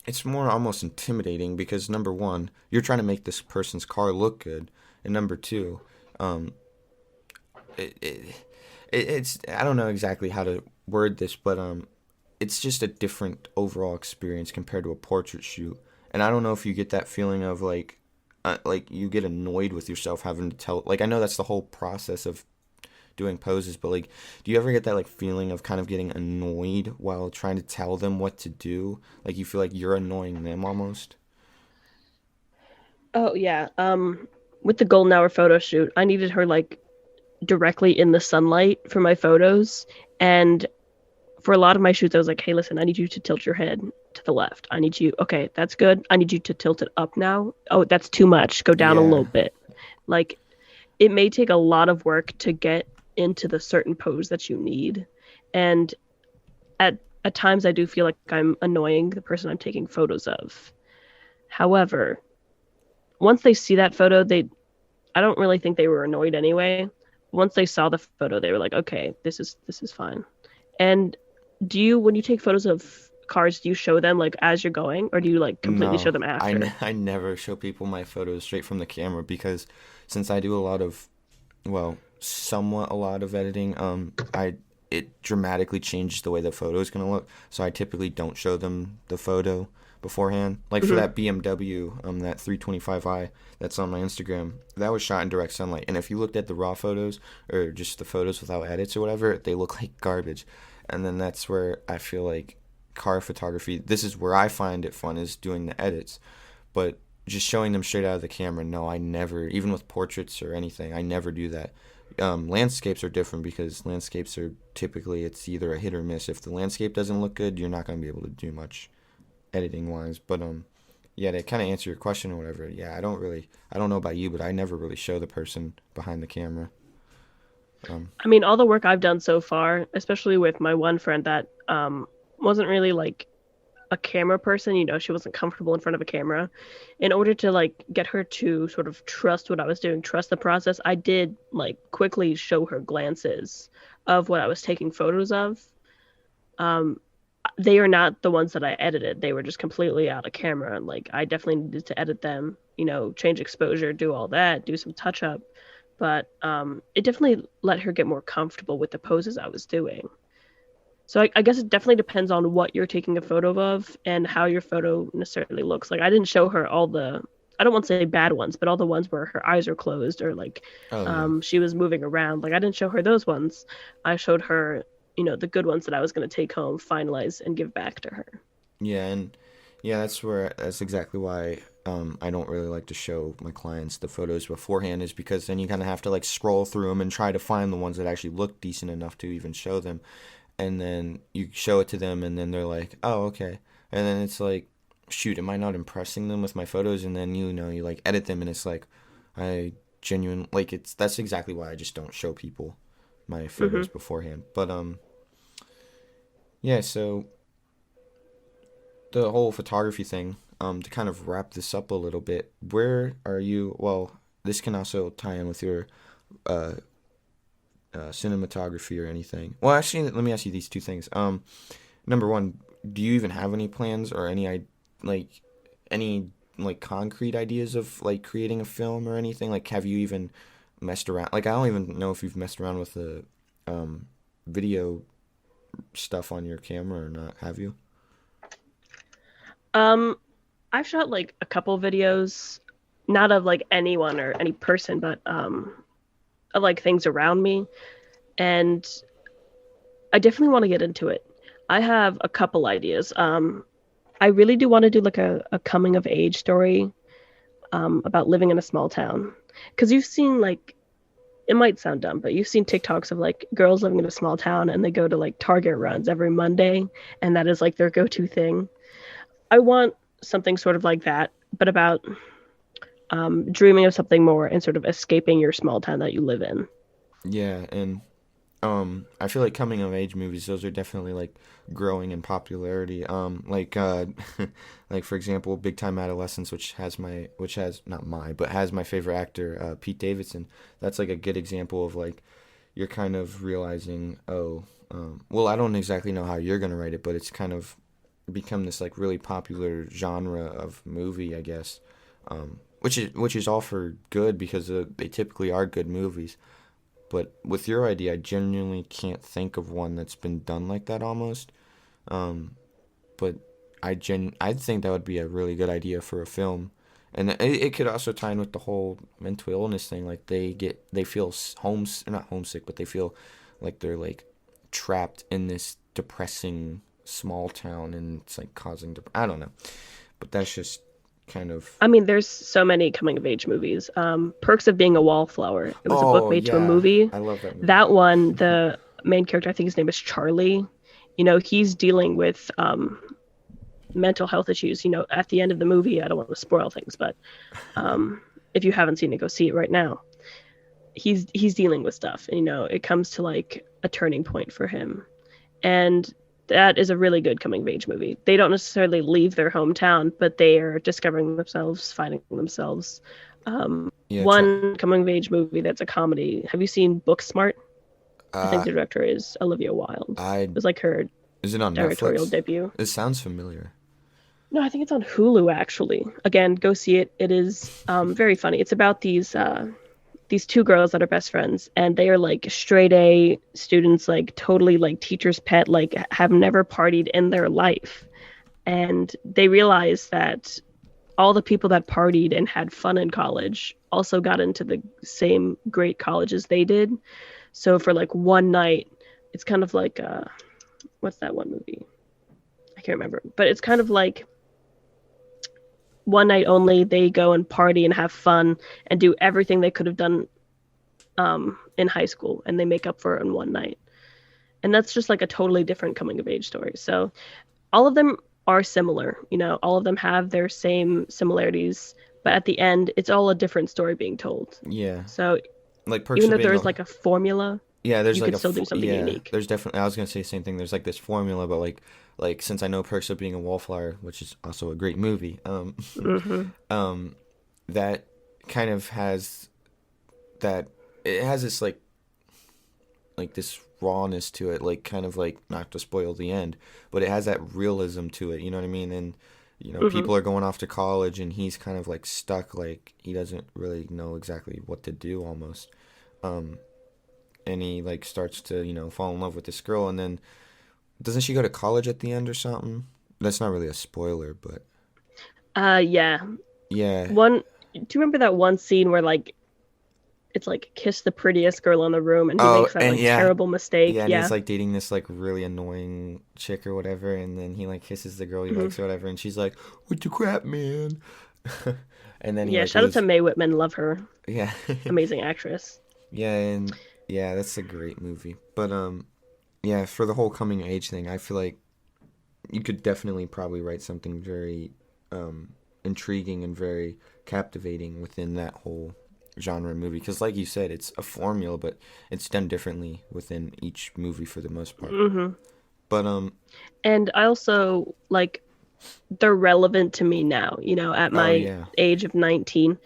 it's more almost intimidating because number one, you're trying to make this person's car look good, and number two, um, it, it, it's I don't know exactly how to word this, but it's just a different overall experience compared to a portrait shoot. And I don't know if you get that feeling of like you get annoyed with yourself having to tell. Like I know that's the whole process of doing poses, but like, do you ever get that like feeling of kind of getting annoyed while trying to tell them what to do? Like you feel like you're annoying them almost. Oh yeah. With the golden hour photo shoot, I needed her like directly in the sunlight for my photos, and for a lot of my shoots, I was like, hey, listen, I need you to tilt your head to the left. I need you, okay, that's good. I need you to tilt it up now. Oh, that's too much. Go down a Yeah, little bit. Like, it may take a lot of work to get into the certain pose that you need. And at times, I do feel like I'm annoying the person I'm taking photos of. However, once they see that photo, I don't really think they were annoyed anyway. Once they saw the photo, they were like, okay, this is fine. And do you, when you take photos of cars, do you show them like as you're going, or do you like completely show no, them after? I never show people my photos straight from the camera because since I do a lot of, well, somewhat a lot of editing, I it dramatically changes the way the photo is gonna look. So I typically don't show them the photo beforehand. Like for Hmm. that BMW, that 325i that's on my Instagram, that was shot in direct sunlight. And if you looked at the raw photos or just the photos without edits or whatever, they look like garbage. And then that's where I feel like car photography. This is where I find it fun is doing the edits, but just showing them straight out of the camera. No, I never, even with portraits or anything, I never do that. Landscapes are different because landscapes are typically it's either a hit or miss. If the landscape doesn't look good, you're not going to be able to do much editing wise. But yeah, to kind of answer your question or whatever. Yeah, I don't know about you, but I never really show the person behind the camera. Um, I mean, all the work I've done so far, especially with my one friend that wasn't really like a camera person, she wasn't comfortable in front of a camera. In order to like get her to sort of trust what I was doing, trust the process, I did like quickly show her glances of what I was taking photos of. Um, they are not the ones that I edited. They were just completely out of camera. And like I definitely needed to edit them, change exposure, do all that, do some touch up. But it definitely let her get more comfortable with the poses I was doing. So I guess it definitely depends on what you're taking a photo of and how your photo necessarily looks. Like I didn't show her all the, I don't want to say bad ones, but all the ones where her eyes are closed or like oh yeah, she was moving around. Like I didn't show her those ones. I showed her, the good ones that I was going to take home, finalize, and give back to her. yeah, and yeah, that's exactly why I don't really like to show my clients the photos beforehand is because then you kind of have to like scroll through them and try to find the ones that actually look decent enough to even show them, and then you show it to them and then they're like, oh okay, and then it's like, shoot, am I not impressing them with my photos? And then you like edit them and it's like, I genuine like it's that's exactly why I just don't show people my Hmm. photos beforehand. But yeah, so the whole photography thing, to kind of wrap this up a little bit, where are you? Well, this can also tie in with your uh, cinematography or anything. Well, actually, let me ask you these two things. Number one, do you even have any plans or like any like concrete ideas of like creating a film or anything? Like, have you even messed around? Like, I don't even know if you've messed around with the um, video stuff on your camera or not. Have you? Um, I've shot like a couple videos, not of like anyone or any person, but of like things around me. And I definitely want to get into it. I have a couple ideas. I really do want to do like a coming of age story about living in a small town. Because you've seen like it might sound dumb, but you've seen TikToks of like girls living in a small town and they go to like Target runs every Monday, and that is like their go-to thing. I want something sort of like that, but about dreaming of something more and sort of escaping your small town that you live in. Yeah, and I feel like coming of age movies, those are definitely like growing in popularity. Like for example, Big Time Adolescence, which has not my, but has my favorite actor, Pete Davidson. That's like a good example of like you're kind of realizing, oh, well, I don't exactly know how you're gonna write it, but it's kind of become this like really popular genre of movie, I guess. Which is all for good because they typically are good movies. But with your idea, I genuinely can't think of one that's been done like that almost. Um, but I think that would be a really good idea for a film, and it could also tie in with the whole mental illness thing. Like they feel homes not homesick, but they feel like they're like trapped in this depressing small town, and it's like causing I don't know, but that's just kind of. I mean, there's so many coming of age movies. Perks of Being a Wallflower. It was a book Oh made to a yeah, movie. I love that movie. That one, the main character, I think his name is Charlie. You know, he's dealing with mental health issues. You know, at the end of the movie, I don't want to spoil things, but if you haven't seen it, go see it right now. He's dealing with stuff, and you know, it comes to like a turning point for him, and that is a really good coming of age movie. They don't necessarily leave their hometown, but they are discovering themselves, finding themselves. Yeah, One coming of age movie that's a comedy. Have you seen Booksmart? I think uh, the director is Olivia Wilde. I It was like her is it on directorial Netflix? debut. It sounds familiar. No, I think it's on Hulu actually. Again, go see it. It is very funny. It's about these two girls that are best friends, and they are like straight A students, like totally like teacher's pet, like have never partied in their life. And they realize that all the people that partied and had fun in college also got into the same great college as they did. So for like one night, it's kind of like what's that one movie? I can't remember, but it's kind of like one night only. They go and party and have fun and do everything they could have done in high school, and they make up for it in one night. And that's just like a totally different coming of age story. So all of them are similar, you know, all of them have their same similarities, but at the end, it's all a different story being told. Yeah, So like Perks even of though Being there's a. like a formula, Yeah, there's you like could still do something yeah, unique. there's definitely. I was gonna say the same thing. There's like this formula, but like since I know Perks of Being a Wallflower, which is also a great movie, Hmm. um, that kind of has that it has this like this rawness to it, like kind of like not to spoil the end, but it has that realism to it. You know what I mean? And Hmm. people are going off to college, and he's kind of like stuck, like he doesn't really know exactly what to do almost. Um, and he like starts to fall in love with this girl, and then doesn't she go to college at the end or something? That's not really a spoiler, but Yeah. yeah. One, do you remember that one scene where like it's like kiss the prettiest girl in the room and he Oh, makes that and like yeah, terrible mistake? yeah, and he's Yeah. like dating this like really annoying chick or whatever, and then he like kisses the girl he Hmm. likes or whatever, and she's like, "What the crap, man?" And then he Yeah, like shout out to lives. Mae Whitman, love her. Yeah, Amazing actress. yeah, and yeah, that's a great movie. But yeah, for the whole coming of age thing, I feel like you could definitely probably write something very intriguing and very captivating within that whole genre movie. Because, like you said, it's a formula, but it's done differently within each movie for the most part. Hmm. But And I also like they're relevant to me now, you know, at oh my yeah, age of 19.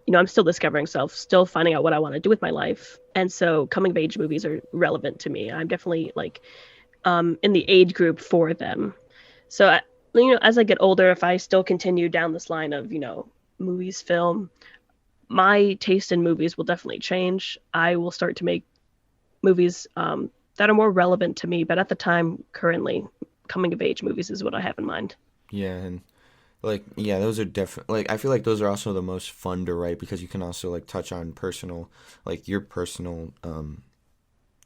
You know, I'm still discovering self, still finding out what I want to do with my life. And so coming of age movies are relevant to me. I'm definitely like in the age group for them. So, you know, as I get older, if I still continue down this line of, you know, movies, film, my taste in movies will definitely change. I will start to make movies that are more relevant to me. But at the time, currently, coming of age movies is what I have in mind. yeah, and like yeah, those are definitely like I feel like those are also the most fun to write because you can also like touch on personal, like your personal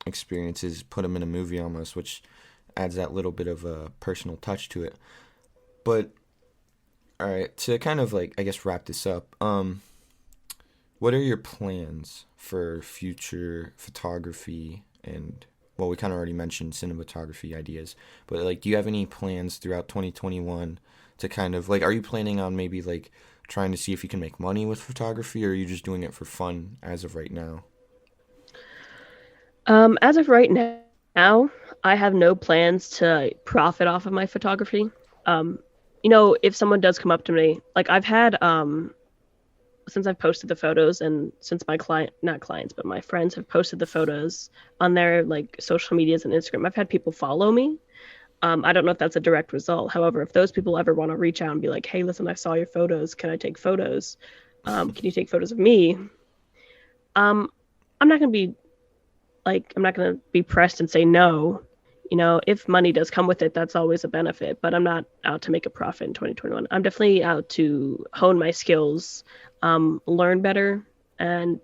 experiences, put them in a movie almost, which adds that little bit of a personal touch to it. But All right, to kind of like I guess wrap this up. What are your plans for future photography and well, we kind of already mentioned cinematography ideas, but like do you have any plans throughout 2021 to kind of like are you planning on maybe like trying to see if you can make money with photography or are you just doing it for fun as of right now? As of right now, I have no plans to profit off of my photography. Um, if someone does come up to me, like I've had since I've posted the photos and since my client, not clients, but my friends have posted the photos on their like social medias and Instagram, I've had people follow me. I don't know if that's a direct result. However, if those people ever want to reach out and be like, "Hey, listen, I saw your photos. Can I take photos? Can you take photos of me?" Um, I'm not gonna be I'm not gonna be pressed and say no. If money does come with it, that's always a benefit. But I'm not out to make a profit in 2021. I'm definitely out to hone my skills, learn better, and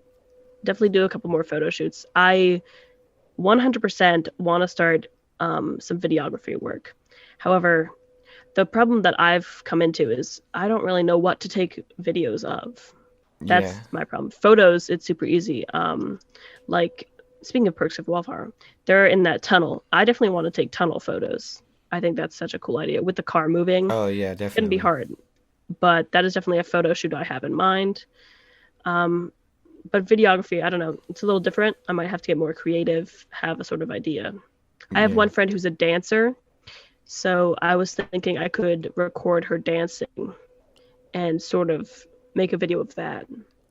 definitely do a couple more photo shoots. I 100% want to start some videography work. However, the problem that I've come into is I don't really know what to take videos of. Yeah. That's my problem. Photos, it's super easy. Like speaking of perks of wildfire, they're in that tunnel. I definitely want to take tunnel photos. I think that's such a cool idea with the car moving. Oh yeah, It's gonna be definitely. hard, but that is definitely a photo shoot I have in mind. Um, but videography, I don't know, it's a little different. I might have to get more creative, have a sort of idea. I have Yeah. one friend who's a dancer, so I was thinking I could record her dancing and sort of make a video of that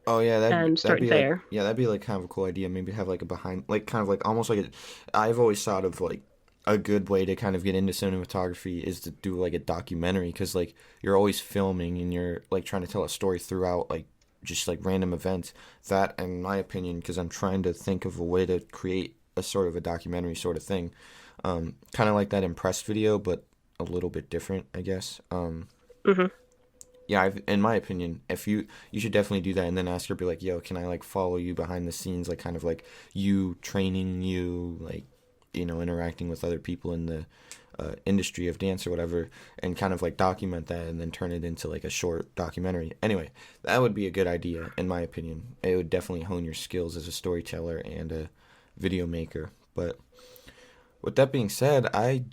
Oh yeah, and that'd start be like there. yeah, that'd be like kind of a cool idea. Maybe have like a behind like kind of like almost like a I've always thought of like a good way to kind of get into cinematography is to do like a documentary because like you're always filming and you're like trying to tell a story throughout like just like random events. That, in my opinion, because I'm trying to think of a way to create a sort of a documentary sort of thing, kind of like that impress video, but a little bit different, I guess. Hmm. Yeah, in my opinion, if you should definitely do that, and then ask her, be like, "Yo, can I like follow you behind the scenes, like kind of like you training you, like interacting with other people in the industry of dance or whatever, and kind of like document that, and then turn it into like a short documentary." Anyway, that would be a good idea, in my opinion. It would definitely hone your skills as a storyteller and a video maker. But with that being said, I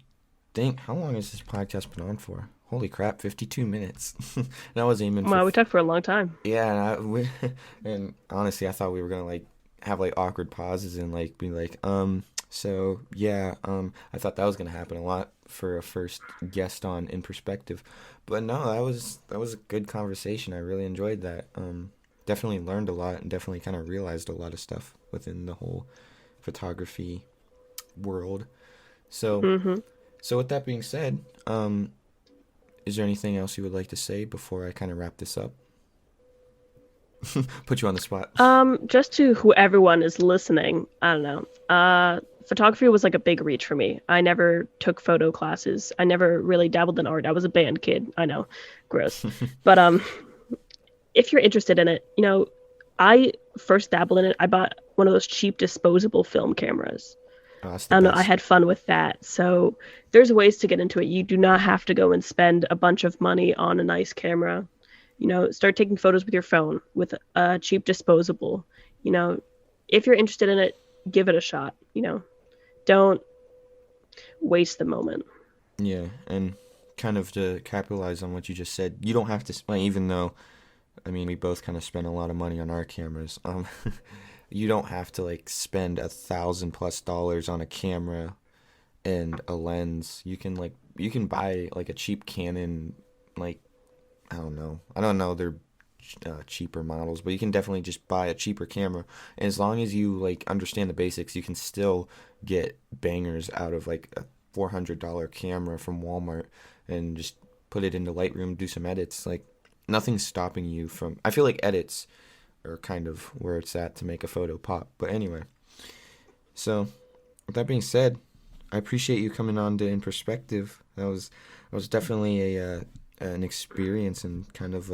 think how long has this podcast been on for? Holy crap, 52 minutes. And I was aiming for Wow, we talked for a long time. yeah, and honestly, I thought we were gonna like have like awkward pauses and like be like, so yeah, I thought that was gonna happen a lot for a first guest on In Perspective, but no, that was a good conversation. I really enjoyed that. Definitely learned a lot and definitely kind of realized a lot of stuff within the whole photography world. So, Hmm. so with that being said, is there anything else you would like to say before I kind of wrap this up? Put you on the spot. Just to who everyone is listening, I don't know. Photography was like a big reach for me. I never took photo classes. I never really dabbled in art. I was a band kid. I know, gross. But if you're interested in it, I first dabbled in it. I bought one of those cheap disposable film cameras. Oh, that's the I don't know. I best. had fun with that. So there's ways to get into it. You do not have to go and spend a bunch of money on a nice camera. Start taking photos with your phone with a cheap disposable. You know, if you're interested in it, give it a shot. Don't waste the moment. Yeah, and kind of to capitalize on what you just said, you don't have to, like, even though, I mean, we both kind of spend a lot of money on our cameras. You don't have to like spend $1,000+ on a camera and a lens. You can buy like a cheap Canon, like I don't know they're cheaper models, but you can definitely just buy a cheaper camera. And as long as you like understand the basics, you can still get bangers out of like a $400 camera from Walmart and just put it into Lightroom, do some edits. Like nothing's stopping you from. I feel like edits are kind of where it's at to make a photo pop. But anyway, so with that being said, I appreciate you coming on to In Perspective. That was definitely a an experience and kind of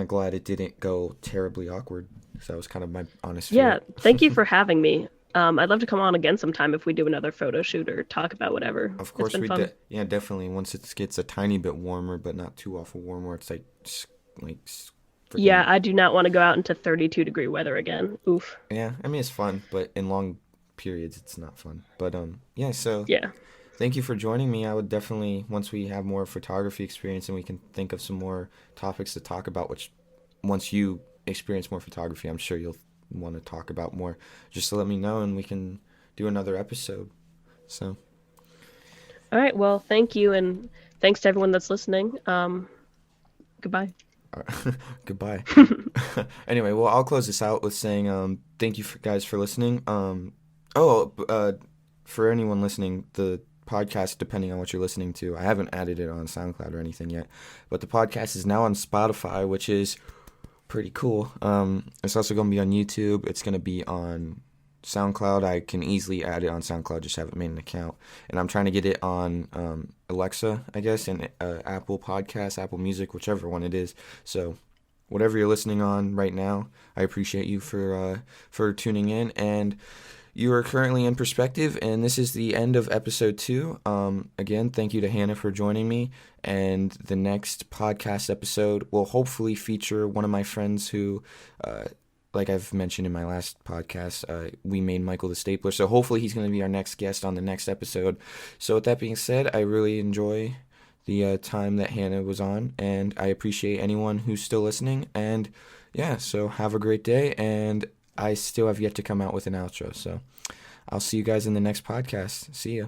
glad it didn't go terribly awkward. So that was kind of my honest feel. Yeah, thank you for having me. I'd love to come on again sometime if we do another photo shoot or talk about whatever. Of It's course, been fun. yeah, definitely. Once it gets a tiny bit warmer, but not too awful warm, where it's like Yeah, freaking. I do not want to go out into 32-degree weather again. Oof. Yeah, I mean it's fun, but in long periods it's not fun. But yeah. So Yeah. thank you for joining me. I would definitely, once we have more photography experience and we can think of some more topics to talk about, which once you experience more photography, I'm sure you'll want to talk about more. Just to let me know, and we can do another episode. So. All right. Well, thank you, and thanks to everyone that's listening. Goodbye. Goodbye. Anyway, well, I'll close this out with saying thank you guys for listening. For anyone listening, the podcast, depending on what you're listening to, I haven't added it on SoundCloud or anything yet, but the podcast is now on Spotify, which is pretty cool. It's also going to be on YouTube. It's going to be on SoundCloud. I can easily add it on SoundCloud, just haven't made an account. And I'm trying to get it on Alexa, I guess, and Apple Podcasts, Apple Music, whichever one it is. So whatever you're listening on right now, I appreciate you for tuning in. And you are currently in Perspective, and this is the end of episode 2. Again, thank you to Hannah for joining me. And the next podcast episode will hopefully feature one of my friends who, like I've mentioned in my last podcast, we made Michael the Stapler. So hopefully he's going to be our next guest on the next episode. So with that being said, I really enjoy the time that Hannah was on, and I appreciate anyone who's still listening. And yeah, so have a great day, and I still have yet to come out with an outro. So I'll see you guys in the next podcast. See ya.